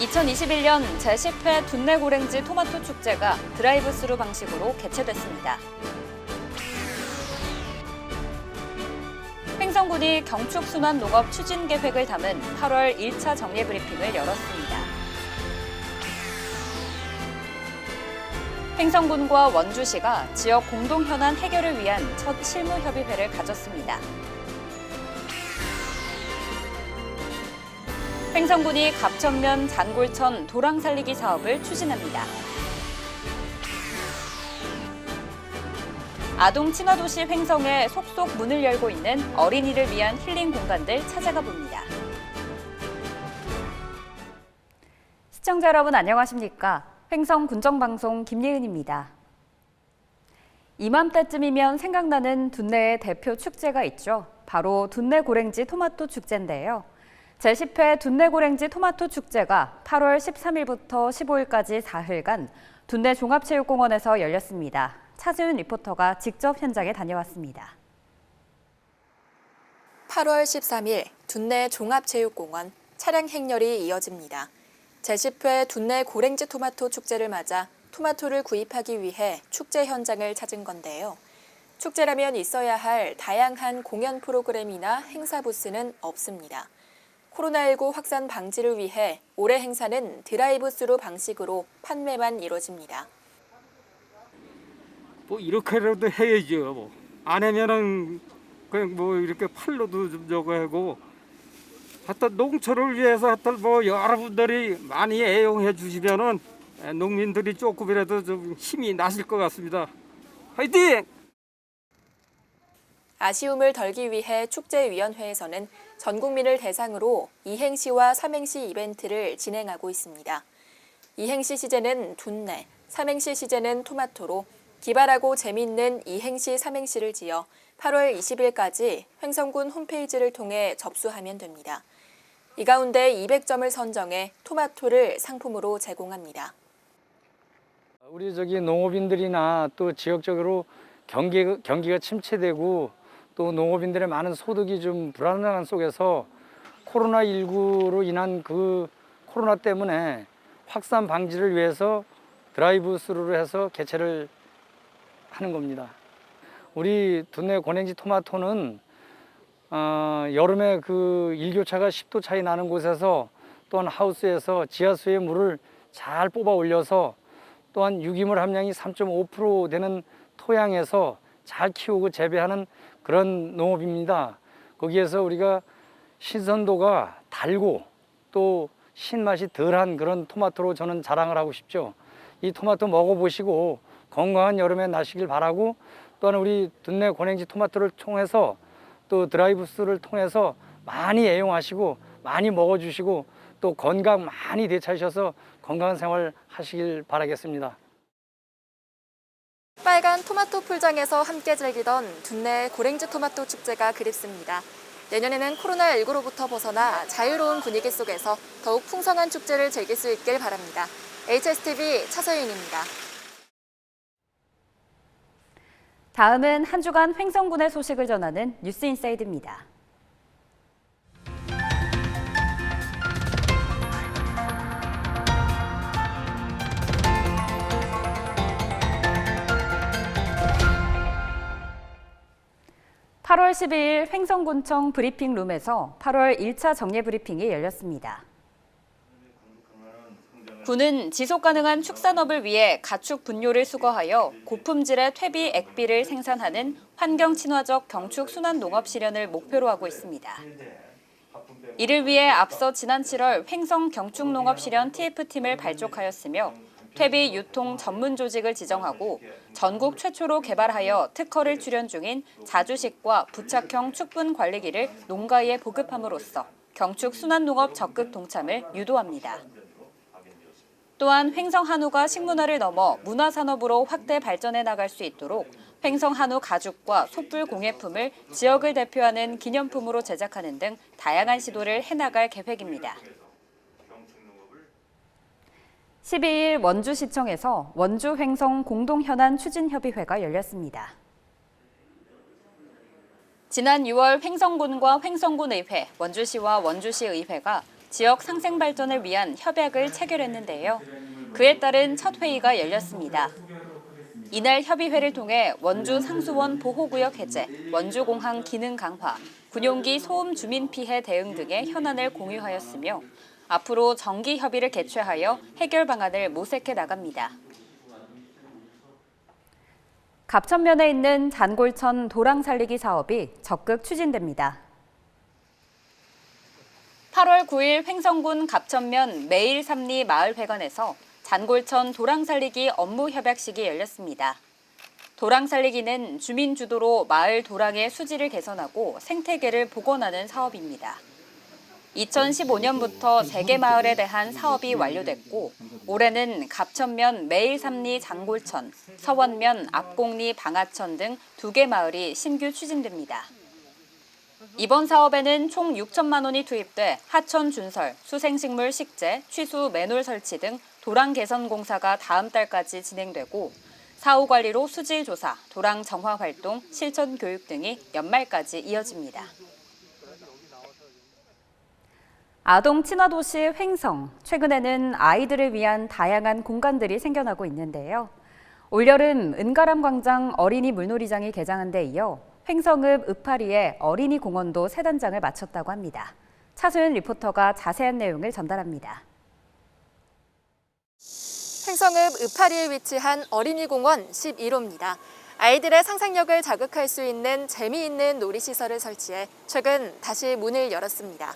2021년 제10회 둔내고랭지 토마토 축제가 드라이브스루 방식으로 개최됐습니다. 횡성군이 경축순환농업 추진 계획을 담은 8월 1차 정례 브리핑을 열었습니다. 횡성군과 원주시가 지역 공동 현안 해결을 위한 첫 실무협의회를 가졌습니다. 횡성군이 갑천면 잔골천 도랑 살리기 사업을 추진합니다. 아동 친화도시 횡성에 속속 문을 열고 있는 어린이를 위한 힐링 공간들 찾아가 봅니다. 시청자 여러분 안녕하십니까? 횡성 군정방송 김예은입니다. 이맘때쯤이면 생각나는 둔내의 대표 축제가 있죠. 바로 둔내고랭지 토마토 축제인데요. 제10회 둔내고랭지 토마토 축제가 8월 13일부터 15일까지 4일간 둔내 종합체육공원에서 열렸습니다. 차지훈 리포터가 직접 현장에 다녀왔습니다. 8월 13일 둔내 종합체육공원 차량 행렬이 이어집니다. 제10회 둔내 고랭지 토마토 축제를 맞아 토마토를 구입하기 위해 축제 현장을 찾은 건데요. 축제라면 있어야 할 다양한 공연 프로그램이나 행사 부스는 없습니다. 코로나19 확산 방지를 위해 올해 행사는 드라이브스루 방식으로 판매만 이뤄집니다. 뭐 이렇게라도 해야죠. 뭐. 안 하면은 그냥 뭐 이렇게 팔로도 좀 저거 하고 하여튼 농촌을 위해서 하여튼 뭐 여러분들이 많이 애용해 주시면은 농민들이 조금이라도 좀 힘이 나실 것 같습니다. 화이팅! 아쉬움을 덜기 위해 축제위원회에서는 전 국민을 대상으로 이행시와 삼행시 이벤트를 진행하고 있습니다. 이행시 시제는 둔내, 삼행시 시제는 토마토로 기발하고 재미있는 이행시, 삼행시를 지어 8월 20일까지 횡성군 홈페이지를 통해 접수하면 됩니다. 이 가운데 200점을 선정해 토마토를 상품으로 제공합니다. 우리 농업인들이나 또 지역적으로 경기가 침체되고 또 농업인들의 많은 소득이 좀 불안한 속에서 코로나19로 인한 그 코로나 때문에 확산 방지를 위해서 드라이브 스루로 해서 개최를 하는 겁니다. 우리 둔내 고랭지 토마토는 여름에 그 일교차가 10도 차이 나는 곳에서 또한 하우스에서 지하수의 물을 잘 뽑아 올려서 또한 유기물 함량이 3.5% 되는 토양에서 잘 키우고 재배하는 그런 농업입니다. 거기에서 우리가 신선도가 달고 또 신맛이 덜한 그런 토마토로 저는 자랑을 하고 싶죠. 이 토마토 먹어보시고 건강한 여름에 나시길 바라고 또한 우리 둔내 고랭지 토마토를 통해서 또 드라이브스루를 통해서 많이 애용하시고 많이 먹어주시고 또 건강 많이 되찾으셔서 건강한 생활 하시길 바라겠습니다. 빨간 토마토 풀장에서 함께 즐기던 둔내 고랭지 토마토 축제가 그립습니다. 내년에는 코로나19로부터 벗어나 자유로운 분위기 속에서 더욱 풍성한 축제를 즐길 수 있길 바랍니다. HSTV 차서윤입니다. 다음은 한 주간 횡성군의 소식을 전하는 뉴스인사이드입니다. (8월 12일) 횡성군청 브리핑룸에서 8월 1차 정례 브리핑이 열렸습니다. 군은 지속가능한 축산업을 위해 가축 분뇨를 수거하여 고품질의 퇴비 액비를 생산하는 환경친화적 경축순환농업 실현을 목표로 하고 있습니다. 이를 위해 앞서 지난 7월 횡성 경축농업 실현 TF팀을 발족하였으며 퇴비 유통 전문 조직을 지정하고 전국 최초로 개발하여 특허를 출연 중인 자주식과 부착형 축분 관리기를 농가에 보급함으로써 경축순환농업 적극 동참을 유도합니다. 또한 횡성 한우가 식문화를 넘어 문화산업으로 확대 발전해 나갈 수 있도록 횡성 한우 가죽과 솥불 공예품을 지역을 대표하는 기념품으로 제작하는 등 다양한 시도를 해나갈 계획입니다. 12일 원주시청에서 원주 횡성 공동현안 추진협의회가 열렸습니다. 지난 6월 횡성군과 횡성군의회, 원주시와 원주시의회가 지역 상생 발전을 위한 협약을 체결했는데요. 그에 따른 첫 회의가 열렸습니다. 이날 협의회를 통해 원주 상수원 보호구역 해제, 원주공항 기능 강화, 군용기 소음 주민 피해 대응 등의 현안을 공유하였으며 앞으로 정기 협의를 개최하여 해결 방안을 모색해 나갑니다. 갑천면에 있는 잔골천 도랑 살리기 사업이 적극 추진됩니다. 8월 9일 횡성군 갑천면 매일삼리 마을회관에서 잔골천 도랑 살리기 업무 협약식이 열렸습니다. 도랑 살리기는 주민 주도로 마을 도랑의 수질을 개선하고 생태계를 복원하는 사업입니다. 2015년부터 3개 마을에 대한 사업이 완료됐고 올해는 갑천면 매일삼리 잔골천, 서원면 앞곡리 방하천 등 2개 마을이 신규 추진됩니다. 이번 사업에는 총 6천만 원이 투입돼 하천 준설, 수생식물 식재, 취수 맨홀 설치 등 도랑 개선 공사가 다음 달까지 진행되고 사후 관리로 수질 조사, 도랑 정화 활동, 실천 교육 등이 연말까지 이어집니다. 아동 친화도시 횡성, 최근에는 아이들을 위한 다양한 공간들이 생겨나고 있는데요. 올여름 은가람 광장 어린이 물놀이장이 개장한 데 이어 횡성읍 읍파리에 어린이 공원도 새 단장을 마쳤다고 합니다. 차소연 리포터가 자세한 내용을 전달합니다. 횡성읍 읍파리에 위치한 어린이공원 11호입니다. 아이들의 상상력을 자극할 수 있는 재미있는 놀이시설을 설치해 최근 다시 문을 열었습니다.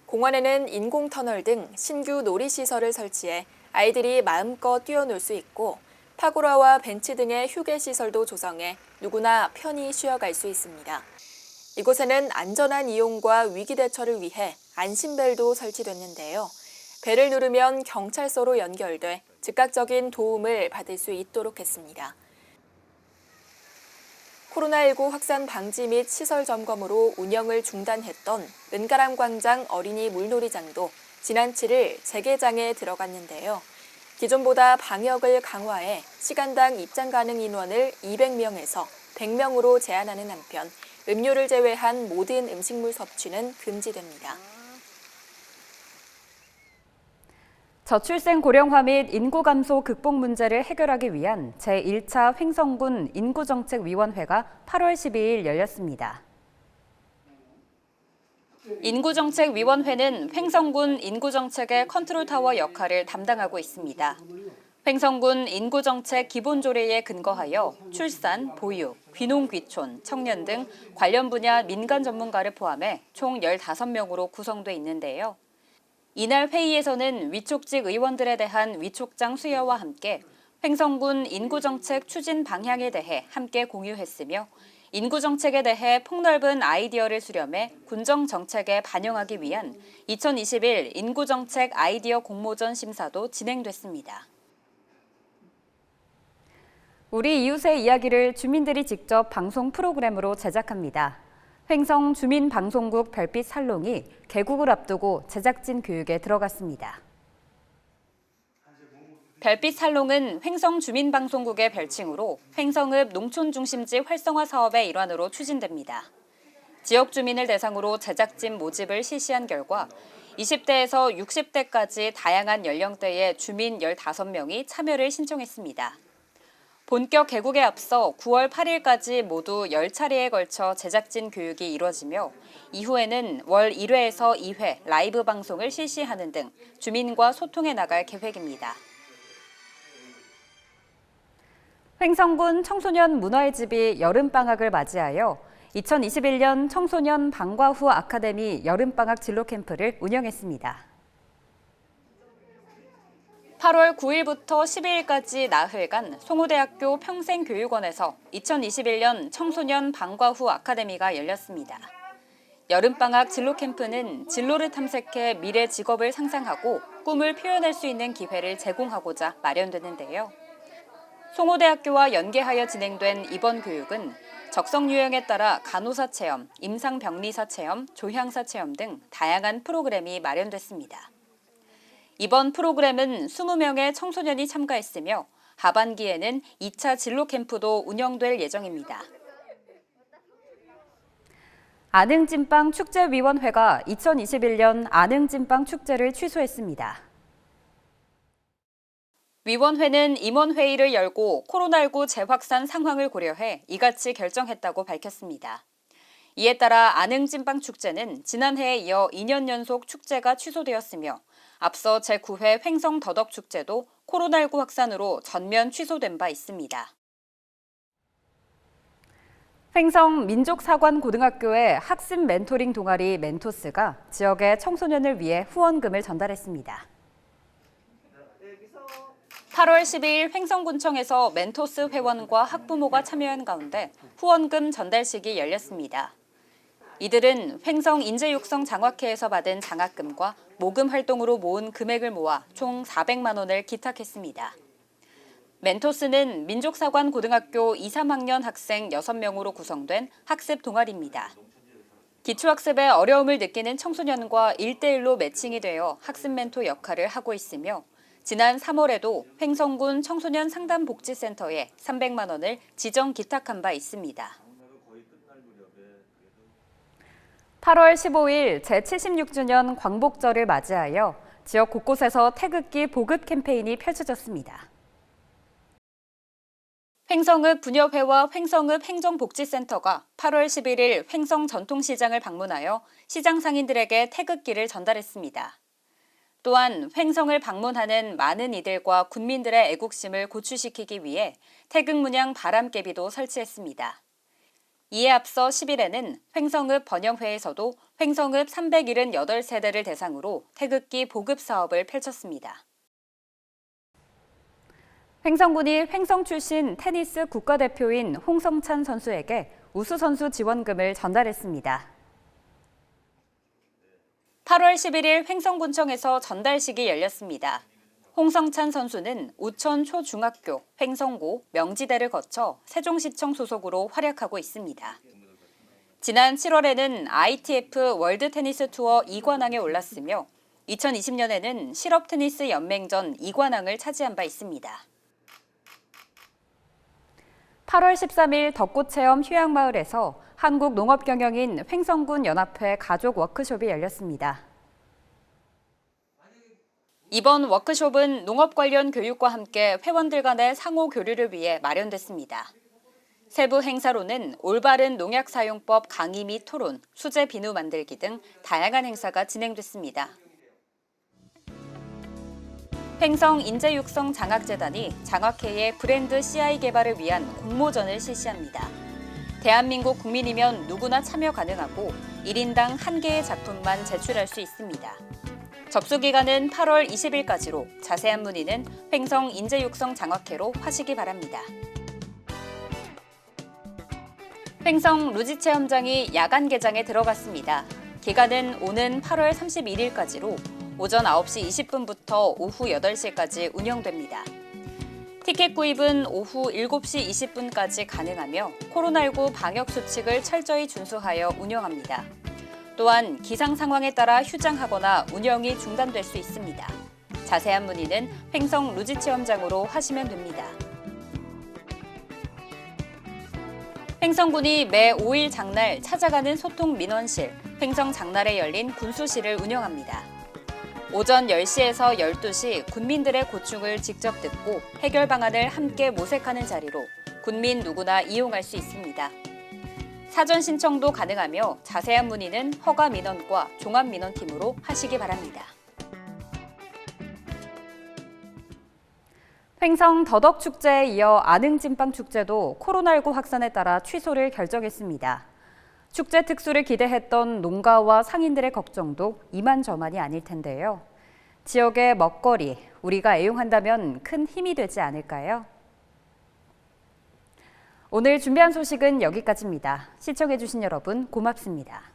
공원에는 인공터널 등 신규 놀이시설을 설치해 아이들이 마음껏 뛰어놀 수 있고 파고라와 벤치 등의 휴게시설도 조성해 누구나 편히 쉬어갈 수 있습니다. 이곳에는 안전한 이용과 위기 대처를 위해 안심벨도 설치됐는데요. 벨을 누르면 경찰서로 연결돼 즉각적인 도움을 받을 수 있도록 했습니다. 코로나19 확산 방지 및 시설 점검으로 운영을 중단했던 은가람 광장 어린이 물놀이장도 지난 7일 재개장에 들어갔는데요. 기존보다 방역을 강화해 시간당 입장 가능 인원을 200명에서 100명으로 제한하는 한편 음료를 제외한 모든 음식물 섭취는 금지됩니다. 저출생 고령화 및 인구 감소 극복 문제를 해결하기 위한 제1차 횡성군 인구정책위원회가 8월 12일 열렸습니다. 인구정책위원회는 횡성군 인구정책의 컨트롤타워 역할을 담당하고 있습니다. 횡성군 인구정책 기본조례에 근거하여 출산, 보육, 귀농귀촌, 청년 등 관련 분야 민간 전문가를 포함해 총 15명으로 구성돼 있는데요. 이날 회의에서는 위촉직 의원들에 대한 위촉장 수여와 함께 횡성군 인구정책 추진 방향에 대해 함께 공유했으며 인구정책에 대해 폭넓은 아이디어를 수렴해 군정정책에 반영하기 위한 2021 인구정책 아이디어 공모전 심사도 진행됐습니다. 우리 이웃의 이야기를 주민들이 직접 방송 프로그램으로 제작합니다. 횡성 주민방송국 별빛 살롱이 개국을 앞두고 제작진 교육에 들어갔습니다. 별빛 살롱은 횡성 주민방송국의 별칭으로 횡성읍 농촌중심지 활성화 사업의 일환으로 추진됩니다. 지역 주민을 대상으로 제작진 모집을 실시한 결과 20대에서 60대까지 다양한 연령대의 주민 15명이 참여를 신청했습니다. 본격 개국에 앞서 9월 8일까지 모두 10차례에 걸쳐 제작진 교육이 이뤄지며 이후에는 월 1회에서 2회 라이브 방송을 실시하는 등 주민과 소통해 나갈 계획입니다. 횡성군 청소년 문화의 집이 여름방학을 맞이하여 2021년 청소년 방과 후 아카데미 여름방학 진로 캠프를 운영했습니다. 8월 9일부터 12일까지 나흘간 송호대학교 평생교육원에서 2021년 청소년 방과 후 아카데미가 열렸습니다. 여름방학 진로 캠프는 진로를 탐색해 미래 직업을 상상하고 꿈을 표현할 수 있는 기회를 제공하고자 마련됐는데요. 송호대학교와 연계하여 진행된 이번 교육은 적성 유형에 따라 간호사 체험, 임상병리사 체험, 조향사 체험 등 다양한 프로그램이 마련됐습니다. 이번 프로그램은 20명의 청소년이 참가했으며 하반기에는 2차 진로 캠프도 운영될 예정입니다. 안흥찐빵 축제위원회가 2021년 안흥찐빵 축제를 취소했습니다. 위원회는 임원회의를 열고 코로나19 재확산 상황을 고려해 이같이 결정했다고 밝혔습니다. 이에 따라 안흥찐빵 축제는 지난해에 이어 2년 연속 축제가 취소되었으며 앞서 제9회 횡성더덕축제도 코로나19 확산으로 전면 취소된 바 있습니다. 횡성 민족사관고등학교의 학습 멘토링 동아리 멘토스가 지역의 청소년을 위해 후원금을 전달했습니다. 8월 12일 횡성군청에서 멘토스 회원과 학부모가 참여한 가운데 후원금 전달식이 열렸습니다. 이들은 횡성 인재육성 장학회에서 받은 장학금과 모금 활동으로 모은 금액을 모아 총 400만 원을 기탁했습니다. 멘토스는 민족사관고등학교 2, 3학년 학생 6명으로 구성된 학습 동아리입니다. 기초학습에 어려움을 느끼는 청소년과 1대1로 매칭이 되어 학습 멘토 역할을 하고 있으며 지난 3월에도 횡성군 청소년 상담복지센터에 300만 원을 지정 기탁한 바 있습니다. 8월 15일 제76주년 광복절을 맞이하여 지역 곳곳에서 태극기 보급 캠페인이 펼쳐졌습니다. 횡성읍 부녀회와 횡성읍 행정복지센터가 8월 11일 횡성 전통시장을 방문하여 시장 상인들에게 태극기를 전달했습니다. 또한 횡성을 방문하는 많은 이들과 군민들의 애국심을 고취시키기 위해 태극 문양 바람개비도 설치했습니다. 이에 앞서 10일에는 횡성읍 번영회에서도 횡성읍 378세대를 대상으로 태극기 보급 사업을 펼쳤습니다. 횡성군이 횡성 출신 테니스 국가대표인 홍성찬 선수에게 우수선수 지원금을 전달했습니다. 8월 11일 횡성군청에서 전달식이 열렸습니다. 홍성찬 선수는 우천 초중학교, 횡성고, 명지대를 거쳐 세종시청 소속으로 활약하고 있습니다. 지난 7월에는 ITF 월드 테니스 투어 2관왕에 올랐으며 2020년에는 실업 테니스 연맹전 2관왕을 차지한 바 있습니다. 8월 13일 덕구체험 휴양마을에서 한국농업경영인 횡성군 연합회 가족 워크숍이 열렸습니다. 이번 워크숍은 농업 관련 교육과 함께 회원들 간의 상호 교류를 위해 마련됐습니다. 세부 행사로는 올바른 농약 사용법 강의 및 토론, 수제 비누 만들기 등 다양한 행사가 진행됐습니다. 횡성 인재육성 장학재단이 장학회의 브랜드 CI 개발을 위한 공모전을 실시합니다. 대한민국 국민이면 누구나 참여 가능하고 1인당 1개의 작품만 제출할 수 있습니다. 접수 기간은 8월 20일까지로 자세한 문의는 횡성 인재육성 장학회로 하시기 바랍니다. 횡성 루지 체험장이 야간 개장에 들어갔습니다. 기간은 오는 8월 31일까지로 오전 9시 20분부터 오후 8시까지 운영됩니다. 티켓 구입은 오후 7시 20분까지 가능하며 코로나19 방역 수칙을 철저히 준수하여 운영합니다. 또한 기상 상황에 따라 휴장하거나 운영이 중단될 수 있습니다. 자세한 문의는 횡성 루지 체험장으로 하시면 됩니다. 횡성군이 매 5일 장날 찾아가는 소통 민원실, 횡성 장날에 열린 군수실을 운영합니다. 오전 10시에서 12시 군민들의 고충을 직접 듣고 해결 방안을 함께 모색하는 자리로 군민 누구나 이용할 수 있습니다. 사전 신청도 가능하며 자세한 문의는 허가민원과 종합민원팀으로 하시기 바랍니다. 횡성 더덕축제에 이어 안흥찐빵 축제도 코로나19 확산에 따라 취소를 결정했습니다. 축제 특수를 기대했던 농가와 상인들의 걱정도 이만저만이 아닐 텐데요. 지역의 먹거리, 우리가 애용한다면 큰 힘이 되지 않을까요? 오늘 준비한 소식은 여기까지입니다. 시청해주신 여러분 고맙습니다.